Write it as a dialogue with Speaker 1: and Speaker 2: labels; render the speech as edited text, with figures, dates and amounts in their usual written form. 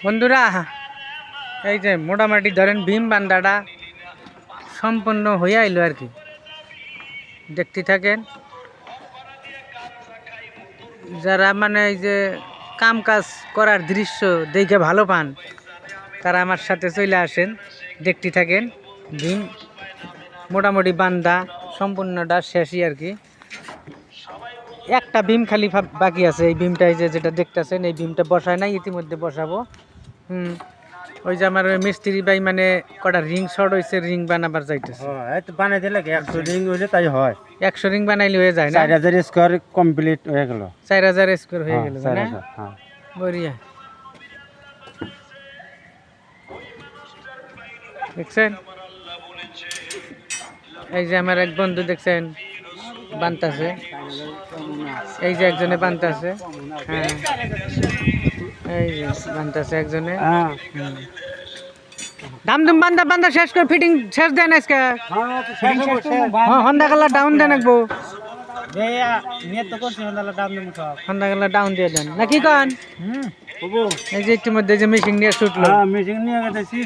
Speaker 1: বন্ধুরা, এই যে মোটামুটি ধরেন ভীম বান্ধাটা সম্পূর্ণ হয়ে আইলো আর কি। দেখতে থাকেন, যারা মানে এই যে কাম কাজ করার দৃশ্য দেখে ভালো পান তারা আমার সাথে চলে আসেন, দেখতে থাকেন। ভীম মোটামুটি বান্ধা সম্পূর্ণটা শেষই আর কি। একটা ভীম খালি বাকি আছে, এই ভীমটা এই যে যেটা দেখতেছেন এই ভীমটা বসায় নাই, ইতিমধ্যে বসাবো। ওই যে আমার মিস্ত্রি ভাই মানে কটা রিং শর্ট হয়েছে, রিং বানাবার যাইতেছে।
Speaker 2: বানাই দিলে 100 রিং হইলে তাই হয়।
Speaker 1: 100 রিং বানাইলে হয়ে যায় না?
Speaker 2: 4000 স্কোয়ার কমপ্লিট হয়ে গেল।
Speaker 1: 4000 স্কোয়ার হয়ে গেল না?
Speaker 2: হ্যাঁ,
Speaker 1: বড়িয়া। দেখছেন, এই যে আমার এক বন্ধু দেখছেন বানতাছে, এই যে একজনে বানতাছে। হ্যাঁ, এই যে বানতাছে একজনে। দাম দুম বান্ধা বান্ধা শেষ করে ফিটিং শেষ দেন আজকে। হন্ডা কালার ডাউন দেন একবো, হন্ডা কালার ডাউন দিয়ে দেন না কি কন? এই যে ইতিমধ্যে যে মেশিন নিয়ে ছুটলো,
Speaker 2: মেশিন নিয়ে গেছি।